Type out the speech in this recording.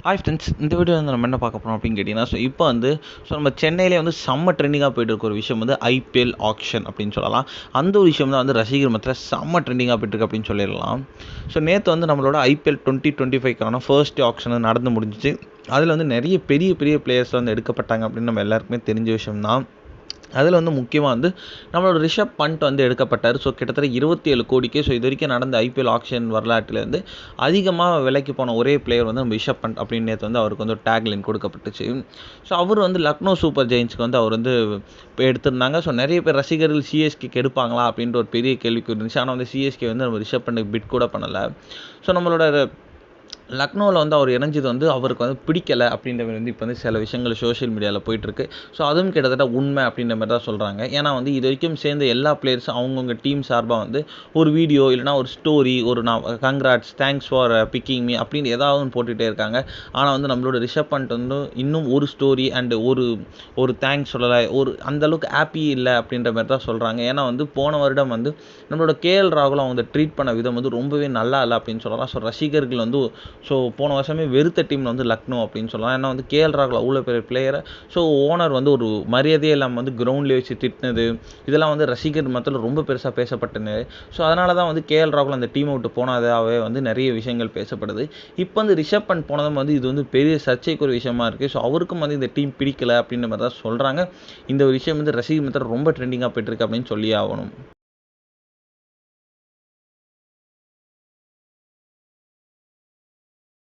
Hi friends, இந்த video வந்து நம்ம என்ன பார்க்க போகிறோம் அப்படின்னு கேட்டிங்கன்னா, நம்ம சென்னையிலே வந்து செம்ம ட்ரெண்டிங்காக போயிட்டு இருக்க ஒரு விஷயம் வந்து ஐபிஎல் ஆக்ஷன் அப்படின்னு சொல்லலாம். அந்த ஒரு விஷயம் தான் வந்து ரசிகர் மத்தியில் செம்ம ட்ரெண்டிங்காக போயிட்டு இருக்கு அப்படின்னு சொல்லிடலாம். நேற்று வந்து நம்மளோட ஐபிஎல் 2025க்கான ஃபர்ஸ்ட் ஆக்ஷன் நடந்து முடிஞ்சிச்சு. அதில் வந்து நிறைய பெரிய பெரிய பிளேயர்ஸ் வந்து எடுக்கப்பட்டாங்க அப்படின்னு நம்ம எல்லாருக்குமே தெரிஞ்ச விஷயம் தான். அதில் வந்து முக்கியமாக வந்து நம்மளோட ரிஷப் பண்ட் வந்து எடுக்கப்பட்டார். கிட்டத்தட்ட 27 கோடிக்கு இது வரைக்கும் நடந்த ஐபிஎல் ஆக்ஷன் வரலாற்றிலேருந்து அதிகமாக விலைக்கு போன ஒரே பிளேயர் வந்து நம்ம ரிஷப் பண்ட் அப்படின்னு நேற்று வந்து அவருக்கு வந்து ஒரு டேக் லைன் கொடுக்கப்பட்டுச்சு. அவர் வந்து லக்னோ சூப்பர் ஜெயின்ஸ்க்கு வந்து அவர் வந்து இப்போ எடுத்திருந்தாங்க. நிறைய பேர் ரசிகர்கள் சிஎஸ்கேக்கு எடுப்பாங்களா அப்படின்ற ஒரு பெரிய கேள்விக்கு இருந்துச்சு. ஆனால் வந்து சிஎஸ்கே வந்து நம்ம ரிஷப் பண்ட்டுக்கு பிட் கூட பண்ணலை. நம்மளோட லக்னோவில் வந்து அவர் இணைஞ்சது வந்து அவருக்கு வந்து பிடிக்கலை அப்படின்ற மாதிரி வந்து இப்போ வந்து சில விஷயங்கள் சோஷியல் மீடியாவில் போயிட்டுருக்கு. அதுவும் கிட்டத்தட்ட உண்மை அப்படின்ற மாதிரி தான் சொல்கிறாங்க. ஏன்னா வந்து இது வரைக்கும் சேர்ந்த எல்லா பிளேயர்ஸும் அவங்கவுங்க டீம் சார்பாக வந்து ஒரு வீடியோ இல்லைனா ஒரு ஸ்டோரி, ஒரு நான் congrats, thanks for picking me அப்படின்னு ஏதாவது ஒன்று போட்டுகிட்டே இருக்காங்க. ஆனால் வந்து நம்மளோட ரிஷப் பண்ட் வந்து இன்னும் ஒரு ஸ்டோரி அண்டு ஒரு தேங்க்ஸ் சொல்லலை, அந்தளவுக்கு ஹாப்பி இல்லை அப்படின்ற மாதிரி தான் சொல்கிறாங்க. ஏன்னா வந்து போன வருடம் வந்து நம்மளோட கேஎல் ராகுல் அவங்க ட்ரீட் பண்ண விதம் வந்து ரொம்பவே நல்லா இல்லை அப்படின்னு சொல்லலாம். ரசிகர்கள் வந்து போன வருஷமே வெறுத்த டீமில் வந்து லக்னோ அப்படின்னு சொல்லலாம். ஏன்னா வந்து கேஎல் ராகுல் அவ்வளோ பெரிய பிளேயரை ஓனர் வந்து ஒரு மரியாதையே இல்லாமல் வந்து கிரவுண்ட்லேயே வச்சு திட்டினது, இதெல்லாம் வந்து ரசிகர் மத்தியில் ரொம்ப பெருசாக பேசப்பட்டது. அதனால தான் வந்து கேஎல் ராகுல் அந்த டீமை விட்டு போனதாகவே வந்து நிறைய விஷயங்கள் பேசப்படுது. இப்போ வந்து ரிஷப் பண்ட் போனதும் வந்து இது வந்து பெரிய சர்ச்சைக்குரிய விஷயமா இருக்குது. அவருக்கும் வந்து இந்த டீம் பிடிக்கல அப்படின்ற மாதிரி தான் சொல்கிறாங்க. இந்த ஒரு விஷயம் வந்து ரசிகர் மத்தியில் ரொம்ப ட்ரெண்டிங்காக போயிட்டுருக்கு அப்படின்னு சொல்லி ஆகணும்.